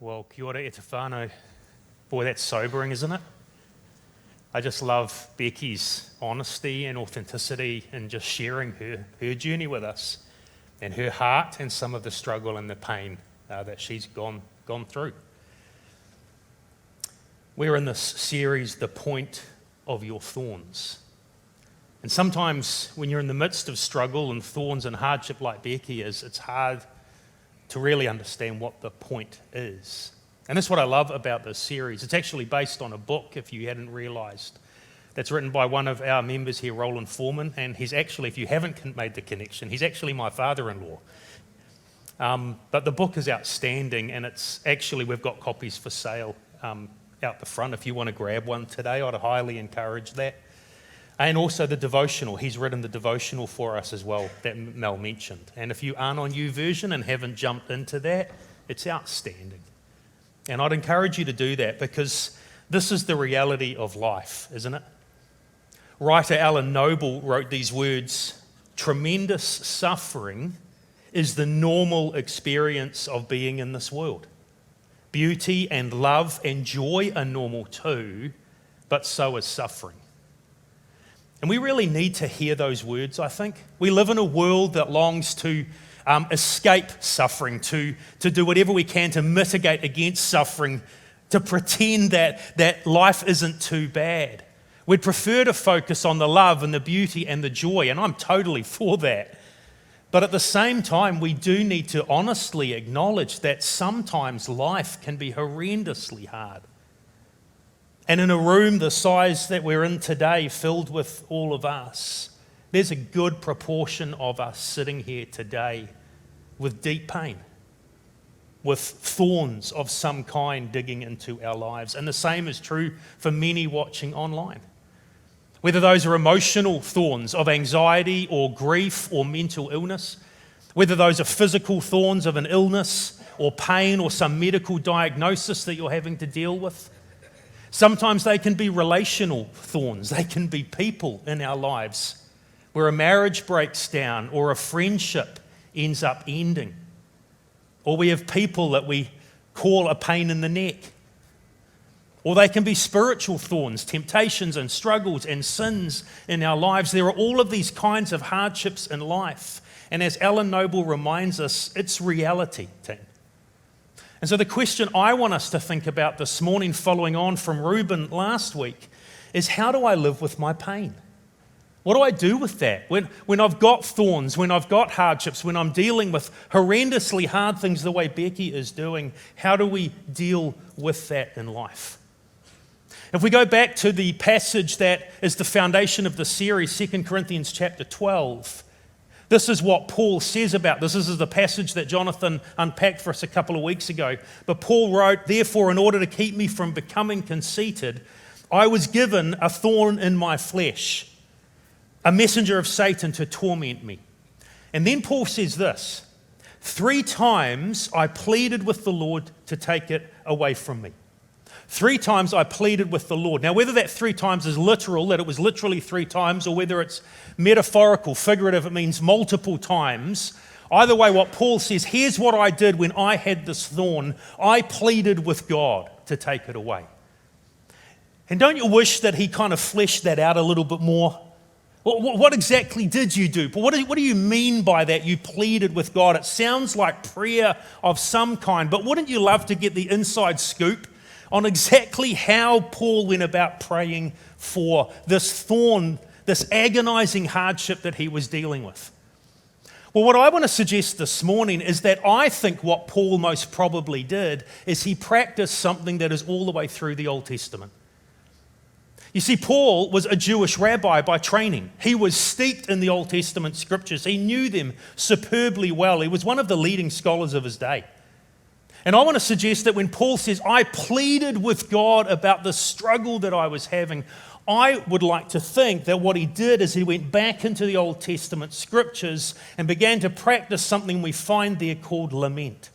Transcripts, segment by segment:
Well, kia ora e te whānau. Boy, that's sobering, isn't it? I just love Becky's honesty and authenticity in just sharing her journey with us and her heart and some of the struggle and the pain that she's gone through. We're in this series, The Point of Your Thorns. And sometimes when you're in the midst of struggle and thorns and hardship like Becky is, it's hard to really understand what the point is. And that's what I love about this series. It's actually based on a book, if you hadn't realised, that's written by one of our members here, Roland Foreman, and he's actually, if you haven't made the connection, he's actually my father-in-law. But the book is outstanding, and it's actually, we've got copies for sale out the front. If you want to grab one today, I'd highly encourage that. And also the devotional. He's written the devotional for us as well, that Mel mentioned. And if you aren't on YouVersion and haven't jumped into that, it's outstanding. And I'd encourage you to do that because this is the reality of life, isn't it? Writer Alan Noble wrote these words, "Tremendous suffering is the normal experience of being in this world. Beauty and love and joy are normal too, but so is suffering." And we really need to hear those words, I think. We live in a world that longs to escape suffering, to do whatever we can to mitigate against suffering, to pretend that life isn't too bad. We'd prefer to focus on the love and the beauty and the joy, and I'm totally for that. But at the same time, we do need to honestly acknowledge that sometimes life can be horrendously hard. And in a room the size that we're in today, filled with all of us, there's a good proportion of us sitting here today with deep pain, with thorns of some kind digging into our lives. And the same is true for many watching online. Whether those are emotional thorns of anxiety or grief or mental illness, whether those are physical thorns of an illness or pain or some medical diagnosis that you're having to deal with. Sometimes they can be relational thorns. They can be people in our lives where a marriage breaks down or a friendship ends up ending. Or we have people that we call a pain in the neck. Or they can be spiritual thorns, temptations and struggles and sins in our lives. There are all of these kinds of hardships in life. And as Alan Noble reminds us, it's reality, team. And so the question I want us to think about this morning, following on from Reuben last week, is how do I live with my pain? What do I do with that? When I've got thorns, when I've got hardships, when I'm dealing with horrendously hard things the way Becky is doing, how do we deal with that in life? If we go back to the passage that is the foundation of the series, 2 Corinthians chapter 12, this is what Paul says about this. This is the passage that Jonathan unpacked for us a couple of weeks ago. But Paul wrote, "Therefore, in order to keep me from becoming conceited, I was given a thorn in my flesh, a messenger of Satan to torment me." And then Paul says this, "3 times I pleaded with the Lord to take it away from me." 3 times I pleaded with the Lord. Now, whether that 3 times is literal, that it was literally 3 times, or whether it's metaphorical, figurative, it means multiple times. Either way, what Paul says, here's what I did when I had this thorn. I pleaded with God to take it away. And don't you wish that he kind of fleshed that out a little bit more? What exactly did you do? But what do you mean by that? You pleaded with God. It sounds like prayer of some kind, but wouldn't you love to get the inside scoop on exactly how Paul went about praying for this thorn, this agonizing hardship that he was dealing with? Well, what I want to suggest this morning is that I think what Paul most probably did is he practiced something that is all the way through the Old Testament. You see, Paul was a Jewish rabbi by training. He was steeped in the Old Testament scriptures. He knew them superbly well. He was one of the leading scholars of his day. And I want to suggest that when Paul says, I pleaded with God about the struggle that I was having, I would like to think that what he did is he went back into the Old Testament scriptures and began to practice something we find there called lament.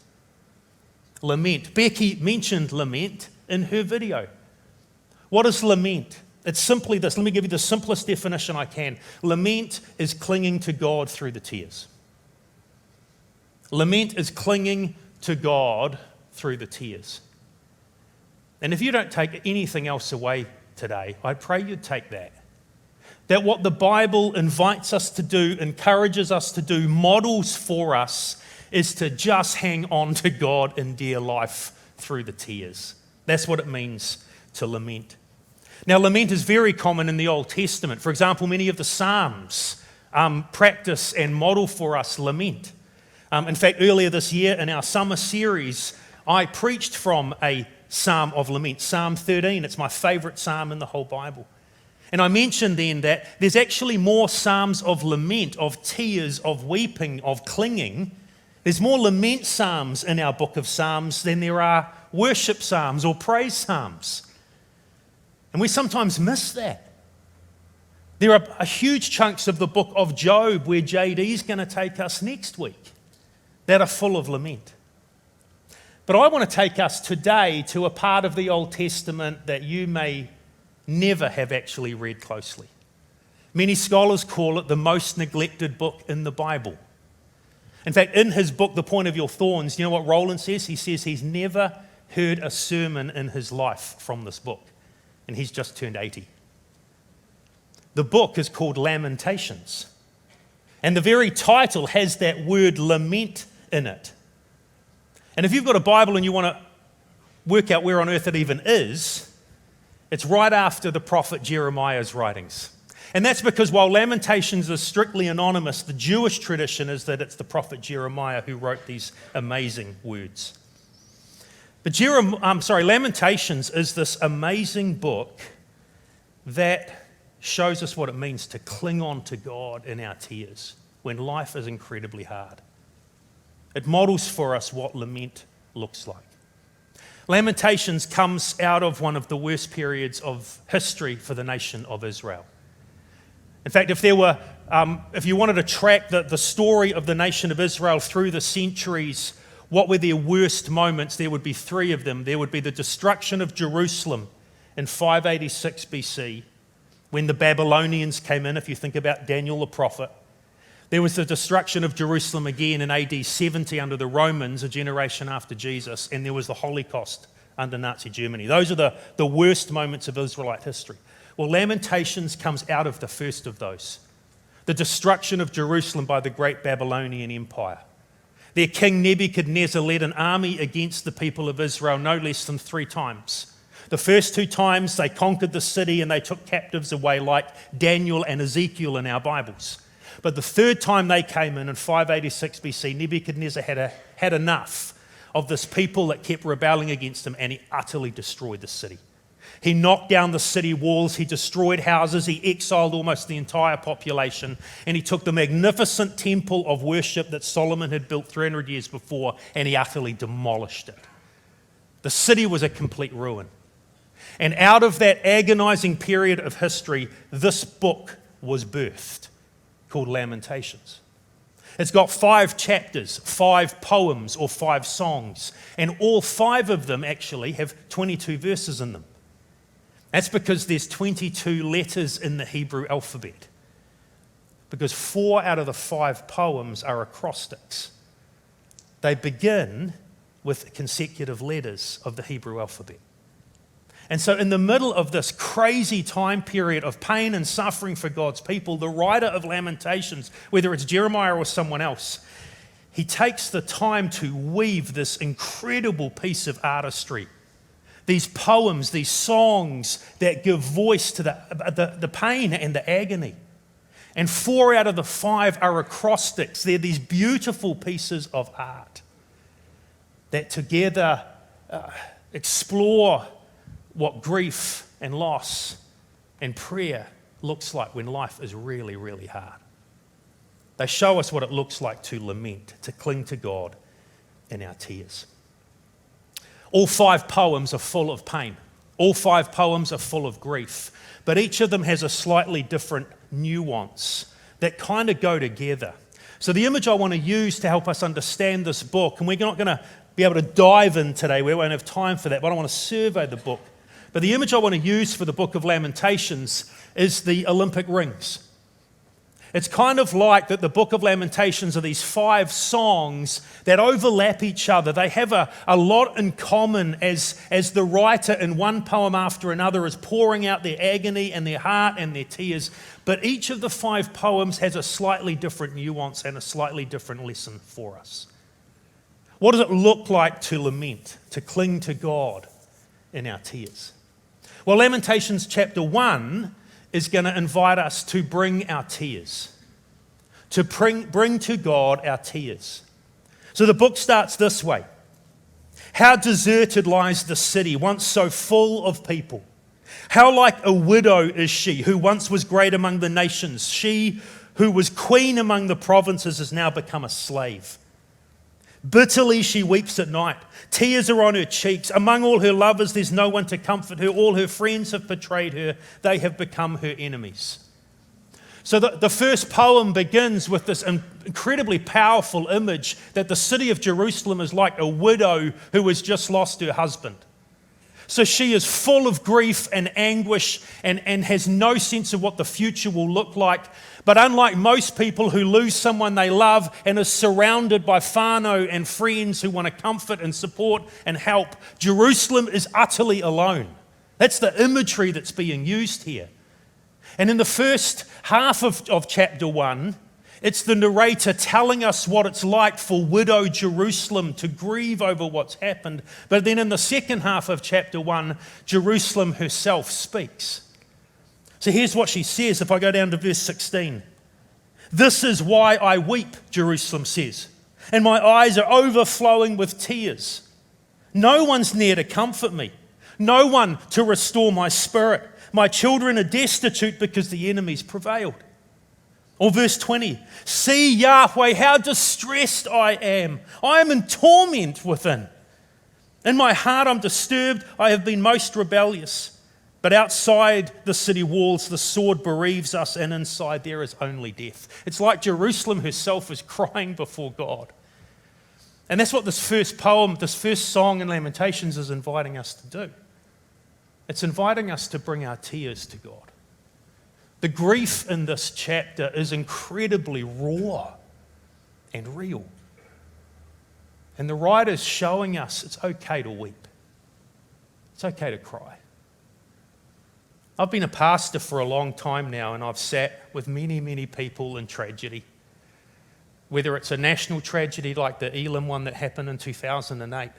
Lament. Becky mentioned lament in her video. What is lament? It's simply this. Let me give you the simplest definition I can. Lament is clinging to God through the tears. Lament is clinging to God through the tears. And if you don't take anything else away today, I pray you'd take that. That what the Bible invites us to do, encourages us to do, models for us, is to just hang on to God in dear life through the tears. That's what it means to lament. Now, lament is very common in the Old Testament. For example, many of the Psalms practice and model for us lament. In fact, earlier this year in our summer series, I preached from a Psalm of lament, Psalm 13. It's my favourite psalm in the whole Bible. And I mentioned then that there's actually more psalms of lament, of tears, of weeping, of clinging. There's more lament psalms in our book of Psalms than there are worship psalms or praise psalms. And we sometimes miss that. There are huge chunks of the book of Job, where JD's going to take us next week, that are full of lament. But I want to take us today to a part of the Old Testament that you may never have actually read closely. Many scholars call it the most neglected book in the Bible. In fact, in his book, The Point of Your Thorns, you know what Roland says? He says he's never heard a sermon in his life from this book, and he's just turned 80. The book is called Lamentations, and the very title has that word lament in it. And if you've got a Bible and you want to work out where on earth it even is, it's right after the prophet Jeremiah's writings. And that's because while Lamentations is strictly anonymous, the Jewish tradition is that it's the prophet Jeremiah who wrote these amazing words. But Lamentations is this amazing book that shows us what it means to cling on to God in our tears when life is incredibly hard. It models for us what lament looks like. Lamentations comes out of one of the worst periods of history for the nation of Israel. In fact, if you wanted to track the story of the nation of Israel through the centuries, what were their worst moments? There would be three of them. There would be the destruction of Jerusalem in 586 BC, when the Babylonians came in, if you think about Daniel the prophet. There was the destruction of Jerusalem again in AD 70 under the Romans, a generation after Jesus, and there was the Holocaust under Nazi Germany. Those are the worst moments of Israelite history. Well, Lamentations comes out of the first of those, the destruction of Jerusalem by the great Babylonian Empire. Their king Nebuchadnezzar led an army against the people of Israel no less than 3 times. The first 2 times they conquered the city and they took captives away like Daniel and Ezekiel in our Bibles. But the third time they came in 586 BC, Nebuchadnezzar had enough of this people that kept rebelling against him, and he utterly destroyed the city. He knocked down the city walls, he destroyed houses, he exiled almost the entire population, and he took the magnificent temple of worship that Solomon had built 300 years before, and he utterly demolished it. The city was a complete ruin. And out of that agonizing period of history, this book was birthed, called Lamentations. It's got 5 chapters, 5 poems or 5 songs, and all 5 of them actually have 22 verses in them. That's because there's 22 letters in the Hebrew alphabet, because 4 out of the 5 poems are acrostics. They begin with consecutive letters of the Hebrew alphabet. And so in the middle of this crazy time period of pain and suffering for God's people, the writer of Lamentations, whether it's Jeremiah or someone else, he takes the time to weave this incredible piece of artistry. These poems, these songs that give voice to the pain and the agony. And 4 out of the 5 are acrostics. They're these beautiful pieces of art that together explore what grief and loss and prayer looks like when life is really, really hard. They show us what it looks like to lament, to cling to God in our tears. All 5 poems are full of pain. All 5 poems are full of grief. But each of them has a slightly different nuance that kind of go together. So the image I want to use to help us understand this book, and we're not going to be able to dive in today, we won't have time for that, but I want to survey the book. But the image I want to use for the book of Lamentations is the Olympic rings. It's kind of like that the book of Lamentations are these 5 songs that overlap each other. They have a lot in common as the writer in one poem after another is pouring out their agony and their heart and their tears. But each of the 5 poems has a slightly different nuance and a slightly different lesson for us. What does it look like to lament, to cling to God in our tears? Well, Lamentations chapter 1 is going to invite us to bring our tears, to bring to God our tears. So the book starts this way. How deserted lies the city, once so full of people. How like a widow is she, who once was great among the nations. She who was queen among the provinces has now become a slave. Bitterly she weeps at night. Tears are on her cheeks. Among all her lovers, there's no one to comfort her. All her friends have betrayed her. They have become her enemies. So the first poem begins with this incredibly powerful image that the city of Jerusalem is like a widow who has just lost her husband. So she is full of grief and anguish and has no sense of what the future will look like. But unlike most people who lose someone they love and are surrounded by whānau and friends who want to comfort and support and help, Jerusalem is utterly alone. That's the imagery that's being used here. And in the first half of chapter 1, it's the narrator telling us what it's like for widow Jerusalem to grieve over what's happened. But then in the second half of chapter 1, Jerusalem herself speaks. So here's what she says, if I go down to verse 16. This is why I weep, Jerusalem says, and my eyes are overflowing with tears. No one's near to comfort me, no one to restore my spirit. My children are destitute because the enemies prevailed. Or verse 20, see Yahweh, how distressed I am. I am in torment within. In my heart I'm disturbed, I have been most rebellious. But outside the city walls, the sword bereaves us, and inside there is only death. It's like Jerusalem herself is crying before God. And that's what this first poem, this first song in Lamentations is inviting us to do. It's inviting us to bring our tears to God. The grief in this chapter is incredibly raw and real. And the writer's showing us it's okay to weep. It's okay to cry. I've been a pastor for a long time now, and I've sat with many, many people in tragedy. Whether it's a national tragedy like the Elam one that happened in 2008,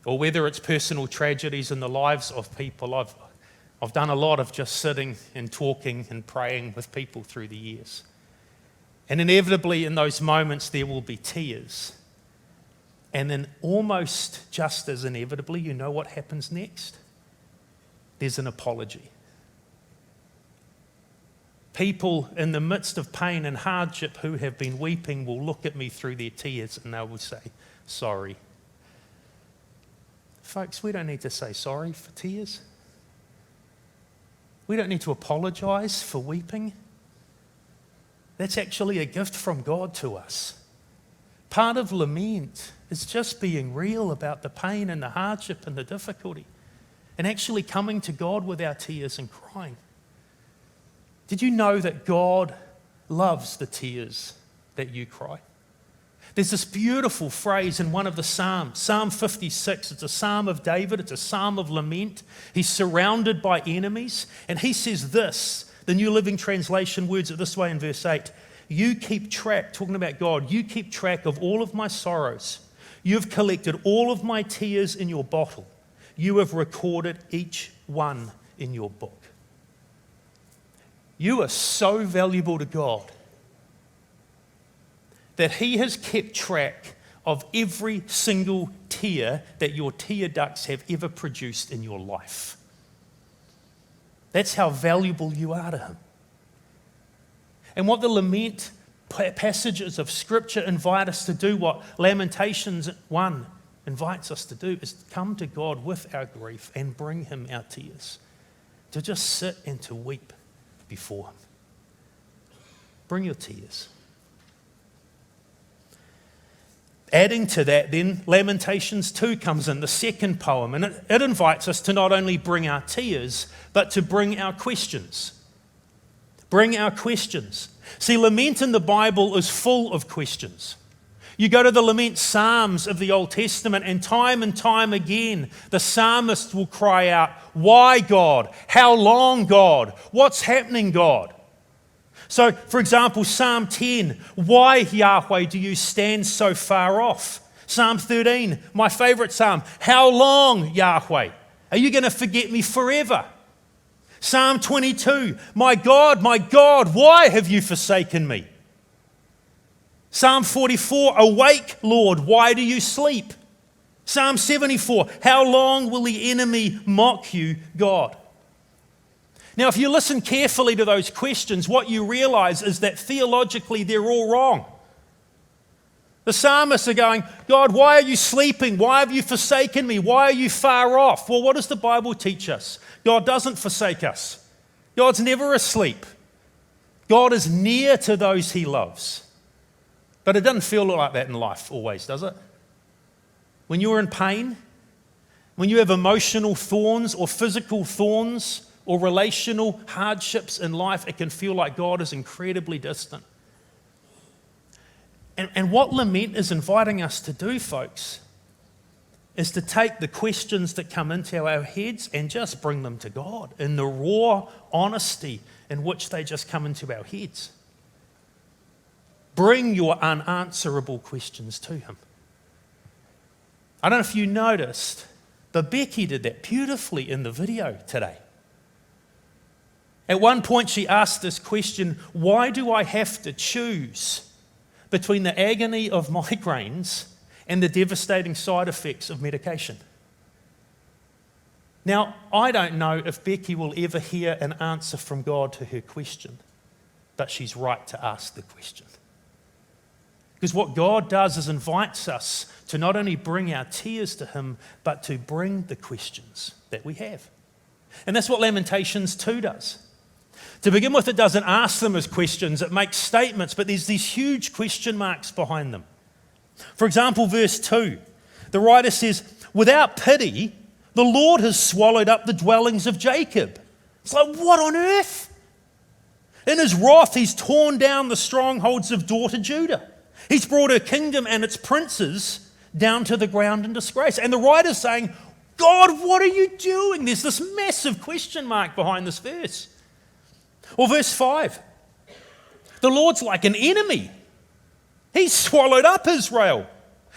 or whether it's personal tragedies in the lives of people. I've done a lot of just sitting and talking and praying with people through the years. And inevitably in those moments there will be tears. And then almost just as inevitably, you know what happens next? There's an apology. People in the midst of pain and hardship who have been weeping will look at me through their tears and they will say, sorry. Folks, we don't need to say sorry for tears. We don't need to apologize for weeping. That's actually a gift from God to us. Part of lament is just being real about the pain and the hardship and the difficulty and actually coming to God with our tears and crying. Did you know that God loves the tears that you cry? There's this beautiful phrase in one of the Psalms, Psalm 56. It's a psalm of David. It's a psalm of lament. He's surrounded by enemies. And he says this, the New Living Translation words it this way in verse 8. You keep track, talking about God, you keep track of all of my sorrows. You've collected all of my tears in your bottle. You have recorded each one in your book. You are so valuable to God that he has kept track of every single tear that your tear ducts have ever produced in your life. That's how valuable you are to him. And what the lament passages of Scripture invite us to do, what Lamentations 1 invites us to do, is come to God with our grief and bring him our tears. To just sit and to weep before him. Bring your tears. Adding to that, then, Lamentations 2 comes in, the second poem, and it invites us to not only bring our tears, but to bring our questions. Bring our questions. See, lament in the Bible is full of questions. You go to the lament Psalms of the Old Testament, and time again, the psalmist will cry out, "Why, God? How long, God? What's happening, God?" So, for example, Psalm 10, "Why, Yahweh, do you stand so far off?" Psalm 13, my favorite psalm, "How long, Yahweh? Are you going to forget me forever?" Psalm 22, my God, why have you forsaken me?" Psalm 44, "Awake, Lord, why do you sleep?" Psalm 74, "How long will the enemy mock you, God?" Now, if you listen carefully to those questions, what you realize is that theologically they're all wrong. The psalmists are going, "God, why are you sleeping? Why have you forsaken me? Why are you far off?" Well, what does the Bible teach us? God doesn't forsake us. God's never asleep. God is near to those he loves. But it doesn't feel like that in life always, does it? When you're in pain, when you have emotional thorns or physical thorns or relational hardships in life, it can feel like God is incredibly distant. And what lament is inviting us to do, folks, is to take the questions that come into our heads and just bring them to God in the raw honesty in which they just come into our heads. Bring your unanswerable questions to him. I don't know if you noticed, but Becky did that beautifully in the video today. At one point she asked this question, "Why do I have to choose between the agony of migraines and the devastating side effects of medication?" Now, I don't know if Becky will ever hear an answer from God to her question, but she's right to ask the question. Because what God does is invites us to not only bring our tears to him, but to bring the questions that we have. And that's what Lamentations 2 does. To begin with, it doesn't ask them as questions, it makes statements, but there's these huge question marks behind them. For example, verse 2, the writer says, "Without pity, the Lord has swallowed up the dwellings of Jacob." It's like, what on earth? In his wrath, he's torn down the strongholds of daughter Judah. He's brought her kingdom and its princes down to the ground in disgrace. And the writer's saying, "God, what are you doing?" There's this massive question mark behind this verse. Or verse 5, "The Lord's like an enemy. He's swallowed up Israel.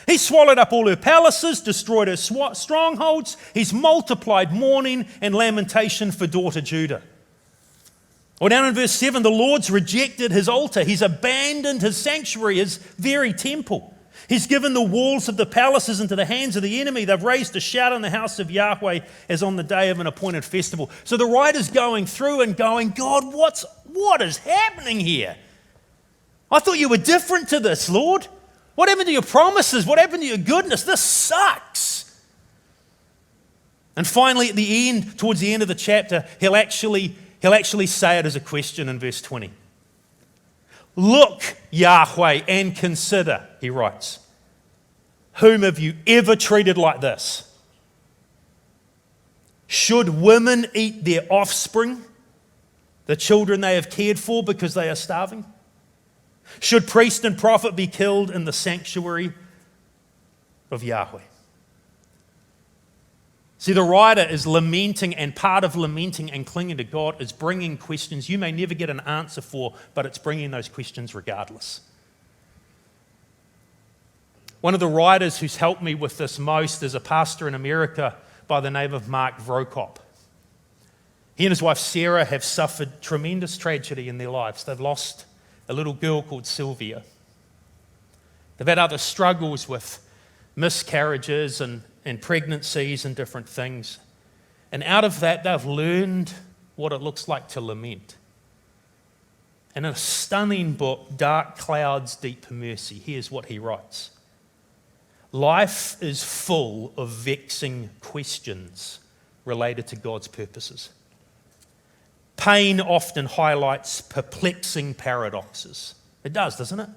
He's swallowed up all her palaces, destroyed her strongholds. He's multiplied mourning and lamentation for daughter Judah." Or down in verse 7, "The Lord's rejected his altar. He's abandoned his sanctuary, his very temple. He's given the walls of the palaces into the hands of the enemy. They've raised a shout in the house of Yahweh as on the day of an appointed festival." So the writer's going through and going, "God, what is happening here? I thought you were different to this, Lord. What happened to your promises? What happened to your goodness? This sucks." And finally, at the end, towards the end of the chapter, he'll actually say it as a question in verse 20. "Look, Yahweh, and consider," he writes, "whom have you ever treated like this? Should women eat their offspring, the children they have cared for, because they are starving? Should priest and prophet be killed in the sanctuary of Yahweh?" See, the writer is lamenting, and part of lamenting and clinging to God is bringing questions you may never get an answer for, but it's bringing those questions regardless. One of the writers who's helped me with this most is a pastor in America by the name of Mark Vrokop. He and his wife Sarah have suffered tremendous tragedy in their lives. They've lost a little girl called Sylvia. They've had other struggles with miscarriages and pregnancies and different things. And out of that, they've learned what it looks like to lament. And in a stunning book, Dark Clouds, Deep Mercy, here's what he writes. "Life is full of vexing questions related to God's purposes. Pain often highlights perplexing paradoxes." It does, doesn't it?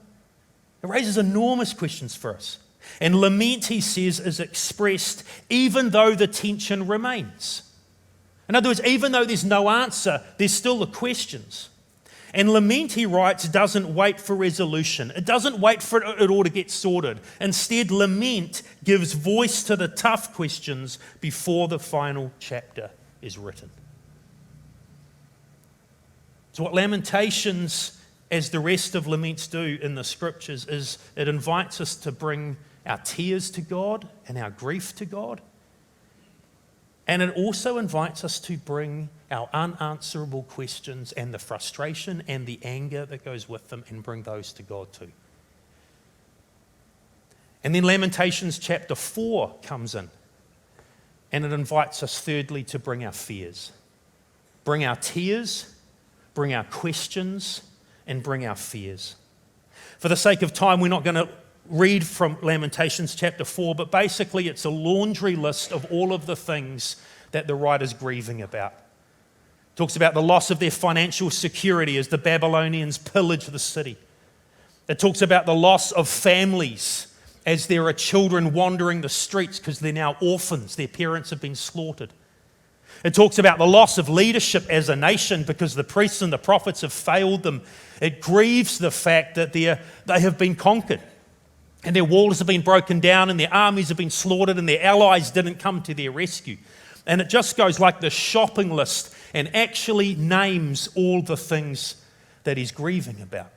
It raises enormous questions for us. And lament, he says, is expressed even though the tension remains. In other words, even though there's no answer, there's still the questions. And lament, he writes, doesn't wait for resolution. It doesn't wait for it all to get sorted. Instead, lament gives voice to the tough questions before the final chapter is written. So what Lamentations, as the rest of laments do in the scriptures, is it invites us to bring our tears to God and our grief to God. And it also invites us to bring our unanswerable questions and the frustration and the anger that goes with them and bring those to God too. And then Lamentations chapter 4 comes in, and it invites us thirdly to bring our fears. Bring our tears, bring our questions, and bring our fears. For the sake of time, we're not going to read from Lamentations chapter 4, but basically it's a laundry list of all of the things that the writer's grieving about. It talks about the loss of their financial security as the Babylonians pillage the city. It talks about the loss of families as there are children wandering the streets because they're now orphans, their parents have been slaughtered. It talks about the loss of leadership as a nation because the priests and the prophets have failed them. It grieves the fact that they have been conquered, and their walls have been broken down, and their armies have been slaughtered, and their allies didn't come to their rescue. And it just goes like the shopping list and actually names all the things that he's grieving about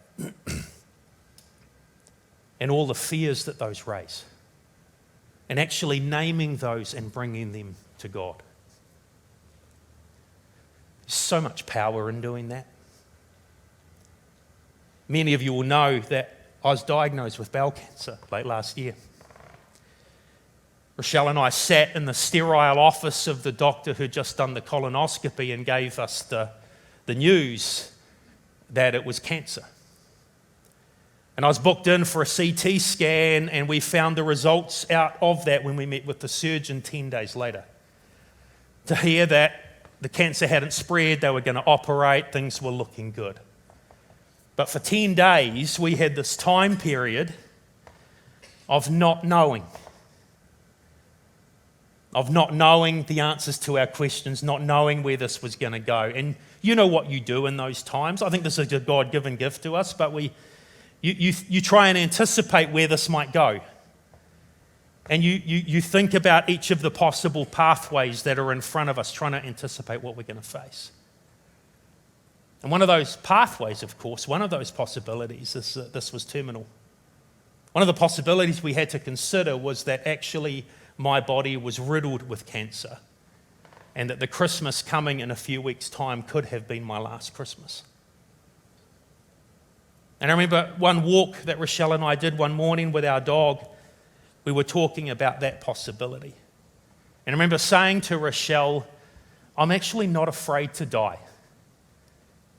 and all the fears that those raise, and actually naming those and bringing them to God. There's so much power in doing that. Many of you will know that I was diagnosed with bowel cancer late last year. Rochelle and I sat in the sterile office of the doctor who'd just done the colonoscopy and gave us the news that it was cancer. And I was booked in for a CT scan, and we found the results out of that when we met with the surgeon 10 days later. To hear that the cancer hadn't spread, they were going to operate, things were looking good. But for 10 days, we had this time period of not knowing the answers to our questions, not knowing where this was going to go. And you know what you do in those times. I think this is a God-given gift to us, but you try and anticipate where this might go. And you think about each of the possible pathways that are in front of us, trying to anticipate what we're going to face. And one of those pathways, of course, one of those possibilities is that this was terminal. One of the possibilities we had to consider was that actually my body was riddled with cancer, and that the Christmas coming in a few weeks' time could have been my last Christmas. And I remember one walk that Rochelle and I did one morning with our dog. We were talking about that possibility. And I remember saying to Rochelle, I'm actually not afraid to die.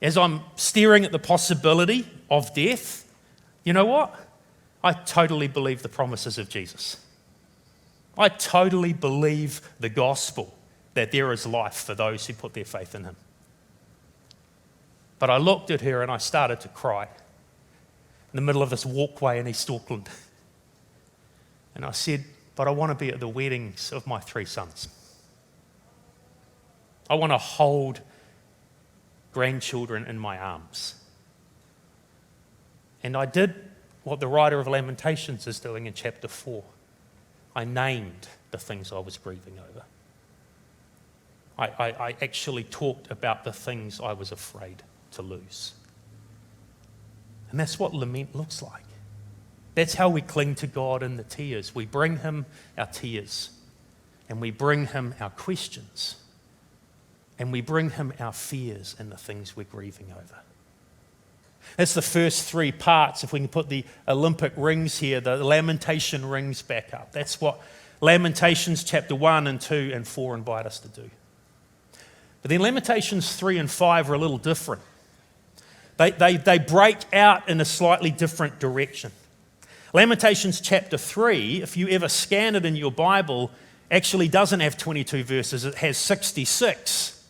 As I'm staring at the possibility of death, you know what? I totally believe the promises of Jesus. I totally believe the gospel that there is life for those who put their faith in him. But I looked at her and I started to cry in the middle of this walkway in East Auckland. And I said, but I want to be at the weddings of my 3 sons. I want to hold grandchildren in my arms. And I did what the writer of Lamentations is doing in chapter 4. I named the things I was grieving over. I actually talked about the things I was afraid to lose. And that's what lament looks like. That's how we cling to God in the tears. We bring him our tears, and we bring him our questions, and we bring him our fears and the things we're grieving over. That's the first 3 parts. If we can put the Olympic rings here, the lamentation rings back up. That's what Lamentations chapter 1 and 2 and 4 invite us to do. But then Lamentations 3 and 5 are a little different. They break out in a slightly different direction. Lamentations chapter 3, if you ever scan it in your Bible, actually doesn't have 22 verses. It has 66.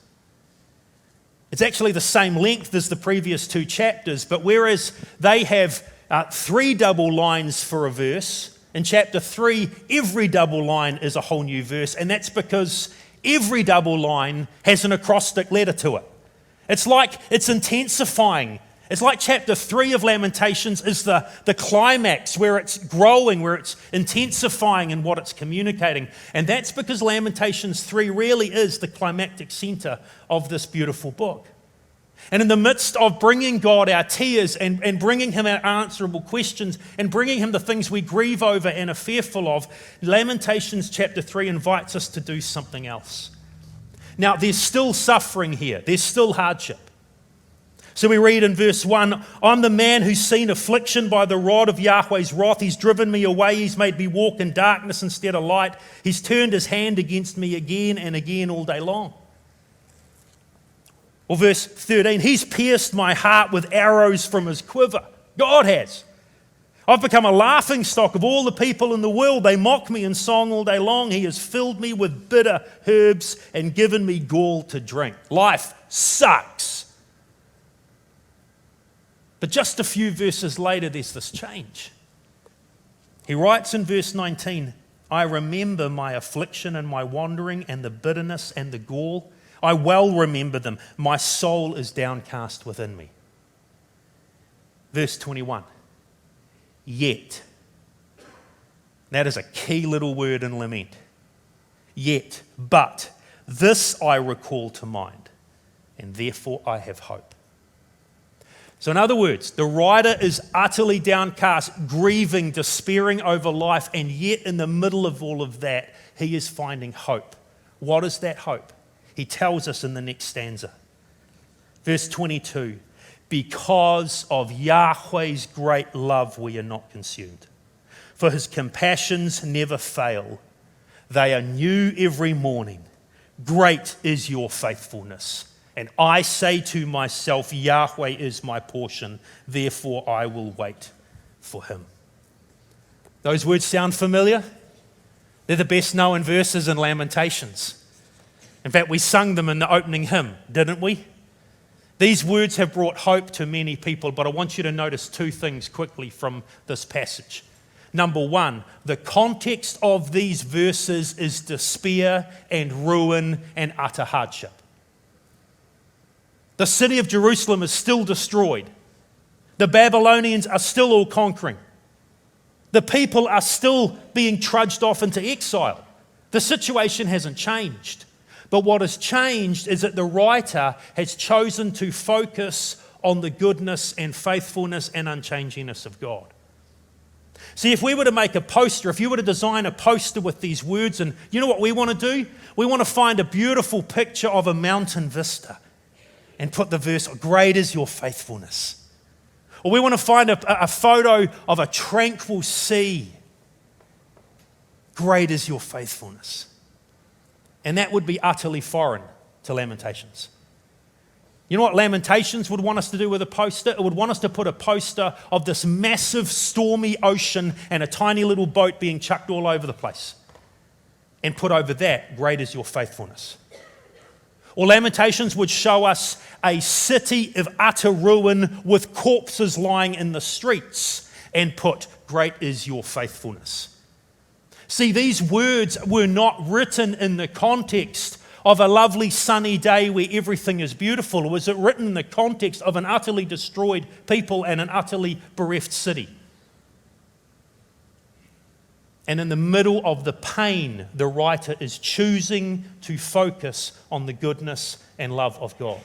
It's actually the same length as the previous 2 chapters, but whereas they have 3 double lines for a verse, in chapter 3, every double line is a whole new verse, and that's because every double line has an acrostic letter to it. It's like it's intensifying. It's like chapter 3 of Lamentations is the climax where it's growing, where it's intensifying in what it's communicating. And that's because Lamentations 3 really is the climactic center of this beautiful book. And in the midst of bringing God our tears and bringing him our answerable questions and bringing him the things we grieve over and are fearful of, Lamentations chapter 3 invites us to do something else. Now, there's still suffering here. There's still hardship. So we read in verse 1, I'm the man who's seen affliction by the rod of Yahweh's wrath. He's driven me away. He's made me walk in darkness instead of light. He's turned his hand against me again and again all day long. Or verse 13, he's pierced my heart with arrows from his quiver. God has. I've become a laughing stock of all the people in the world. They mock me in song all day long. He has filled me with bitter herbs and given me gall to drink. Life sucks. But just a few verses later, there's this change. He writes in verse 19, I remember my affliction and my wandering and the bitterness and the gall. I well remember them. My soul is downcast within me. Verse 21, yet. That is a key little word in lament. Yet, but, this I recall to mind, and therefore I have hope. So in other words, the writer is utterly downcast, grieving, despairing over life, and yet in the middle of all of that, he is finding hope. What is that hope? He tells us in the next stanza. Verse 22, because of Yahweh's great love we are not consumed, for his compassions never fail. They are new every morning. Great is your faithfulness. And I say to myself, Yahweh is my portion, therefore I will wait for him. Those words sound familiar? They're the best known verses in Lamentations. In fact, we sung them in the opening hymn, didn't we? These words have brought hope to many people, but I want you to notice two things quickly from this passage. Number one, the context of these verses is despair and ruin and utter hardship. The city of Jerusalem is still destroyed. The Babylonians are still all conquering. The people are still being trudged off into exile. The situation hasn't changed. But what has changed is that the writer has chosen to focus on the goodness and faithfulness and unchangingness of God. See, if we were to make a poster, if you were to design a poster with these words, and you know what we want to do? We want to find a beautiful picture of a mountain vista and put the verse, great is your faithfulness. Or we want to find a photo of a tranquil sea. Great is your faithfulness. And that would be utterly foreign to Lamentations. You know what Lamentations would want us to do with a poster? It would want us to put a poster of this massive stormy ocean and a tiny little boat being chucked all over the place. And put over that, great is your faithfulness. Or Lamentations would show us a city of utter ruin with corpses lying in the streets and put, great is your faithfulness. See, these words were not written in the context of a lovely sunny day where everything is beautiful. It was written in the context of an utterly destroyed people and an utterly bereft city. And in the middle of the pain, the writer is choosing to focus on the goodness and love of God.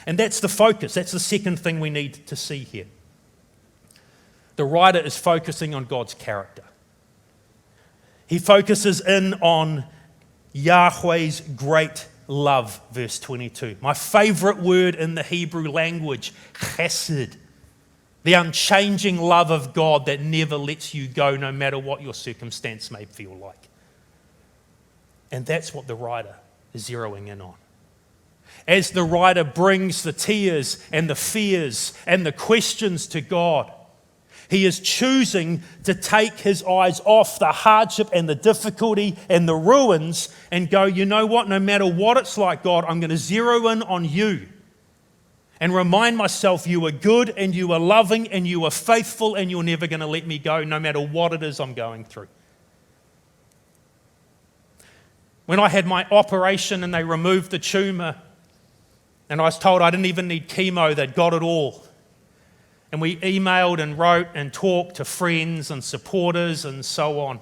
And that's the focus. That's the second thing we need to see here. The writer is focusing on God's character. He focuses in on Yahweh's great love, verse 22. My favorite word in the Hebrew language, chesed. The unchanging love of God that never lets you go no matter what your circumstance may feel like. And that's what the writer is zeroing in on. As the writer brings the tears and the fears and the questions to God, he is choosing to take his eyes off the hardship and the difficulty and the ruins and go, you know what, no matter what it's like, God, I'm going to zero in on you and remind myself you are good and you are loving and you are faithful and you're never going to let me go no matter what it is I'm going through. When I had my operation and they removed the tumour and I was told I didn't even need chemo, they'd got it all. And we emailed and wrote and talked to friends and supporters and so on.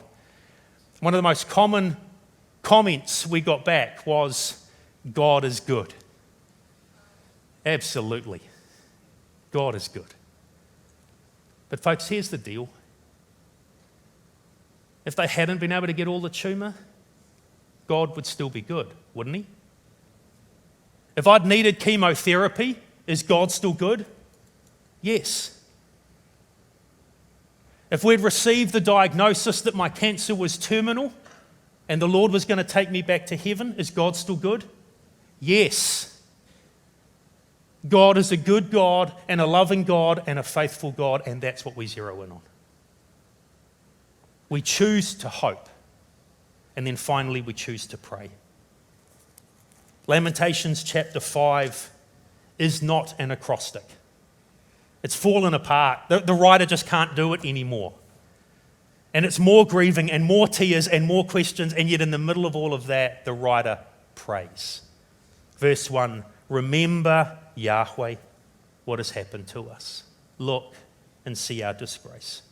One of the most common comments we got back was, God is good. Absolutely. God is good. But folks, here's the deal. If they hadn't been able to get all the tumour, God would still be good, wouldn't he? If I'd needed chemotherapy, is God still good? Yes. If we'd received the diagnosis that my cancer was terminal and the Lord was going to take me back to heaven, is God still good? Yes. God is a good God and a loving God and a faithful God, and that's what we zero in on. We choose to hope, and then finally we choose to pray. Lamentations chapter 5 is not an acrostic. It's fallen apart. The writer just can't do it anymore. And it's more grieving and more tears and more questions, and yet in the middle of all of that, the writer prays. Verse 1, remember Yahweh, what has happened to us. Look and see our disgrace.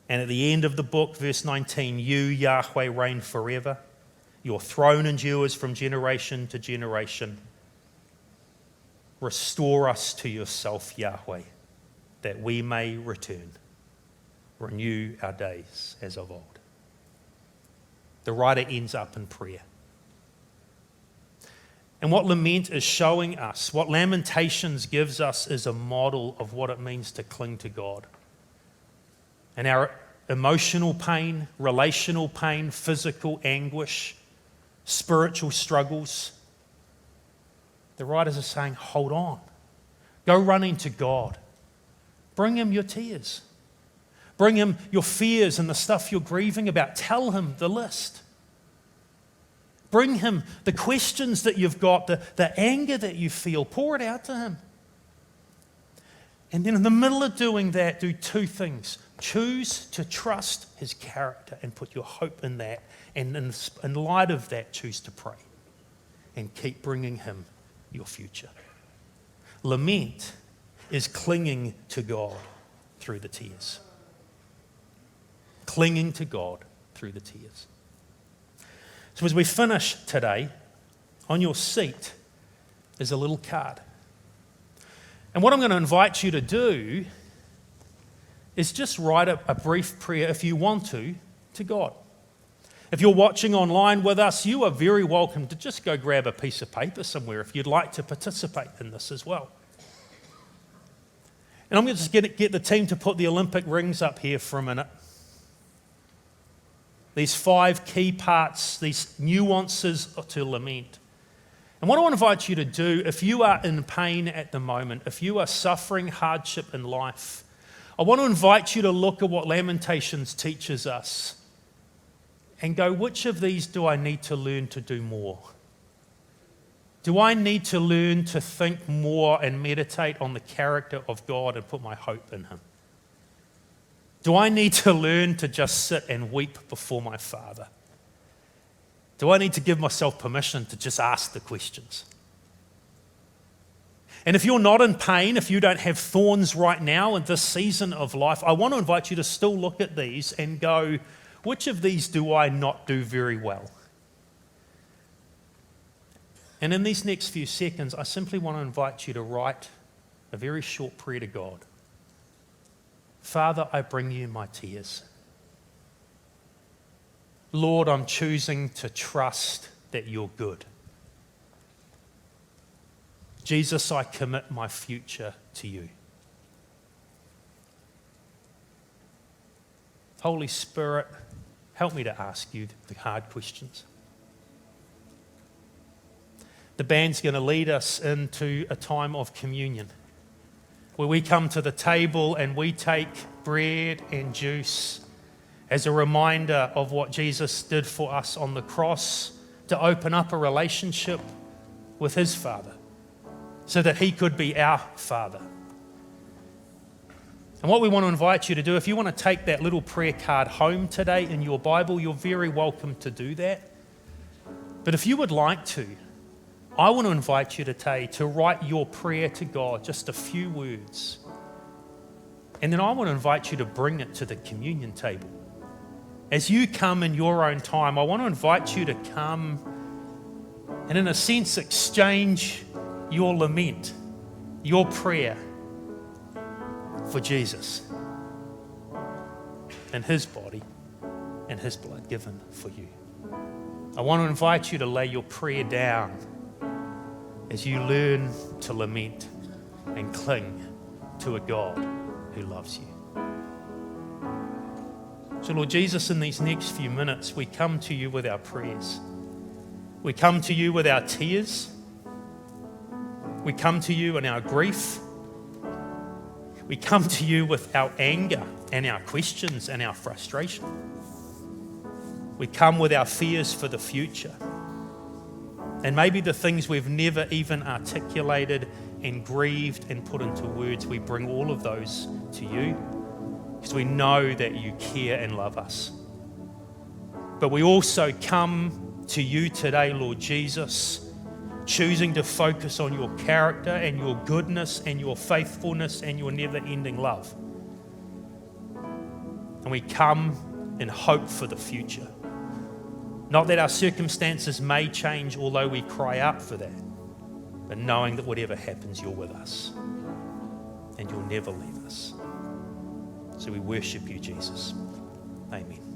And at the end of the book, verse 19, you, Yahweh, reign forever. Your throne endures from generation to generation. Restore us to yourself, Yahweh, that we may return. Renew our days as of old. The writer ends up in prayer. And what lament is showing us, what Lamentations gives us, is a model of what it means to cling to God. And our emotional pain, relational pain, physical anguish, spiritual struggles, the writers are saying, hold on. Go running to God. Bring him your tears. Bring him your fears and the stuff you're grieving about. Tell him the list. Bring him the questions that you've got, the anger that you feel. Pour it out to him. And then in the middle of doing that, do two things. Choose to trust his character and put your hope in that. And in light of that, choose to pray. And keep bringing him your future. Lament is clinging to God through the tears. Clinging to God through the tears. So as we finish today, on your seat is a little card. And what I'm going to invite you to do is just write a brief prayer, if you want to God. If you're watching online with us, you are very welcome to just go grab a piece of paper somewhere if you'd like to participate in this as well. And I'm going to just get the team to put the Olympic rings up here for a minute. These 5 key parts, these nuances to lament. And what I want to invite you to do, if you are in pain at the moment, if you are suffering hardship in life, I want to invite you to look at what Lamentations teaches us and go, which of these do I need to learn to do more? Do I need to learn to think more and meditate on the character of God and put my hope in him? Do I need to learn to just sit and weep before my Father? Do I need to give myself permission to just ask the questions? And if you're not in pain, if you don't have thorns right now in this season of life, I want to invite you to still look at these and go, which of these do I not do very well? And in these next few seconds, I simply want to invite you to write a very short prayer to God. Father, I bring you my tears. Lord, I'm choosing to trust that you're good. Jesus, I commit my future to you. Holy Spirit, help me to ask you the hard questions. The band's going to lead us into a time of communion, where we come to the table and we take bread and juice as a reminder of what Jesus did for us on the cross to open up a relationship with his Father so that he could be our Father. And what we want to invite you to do, if you want to take that little prayer card home today in your Bible, you're very welcome to do that. But if you would like to, I want to invite you today to write your prayer to God, just a few words. And then I want to invite you to bring it to the communion table. As you come in your own time, I want to invite you to come and, in a sense, exchange your lament, your prayer for Jesus and his body and his blood given for you. I want to invite you to lay your prayer down as you learn to lament and cling to a God who loves you. So, Lord Jesus, in these next few minutes, we come to you with our prayers. We come to you with our tears. We come to you in our grief. We come to you with our anger and our questions and our frustration. We come with our fears for the future. And maybe the things we've never even articulated and grieved and put into words, we bring all of those to you because we know that you care and love us. But we also come to you today, Lord Jesus, choosing to focus on your character and your goodness and your faithfulness and your never-ending love. And we come in hope for the future. Not that our circumstances may change, although we cry out for that, but knowing that whatever happens, you're with us and you'll never leave us. So we worship you, Jesus. Amen.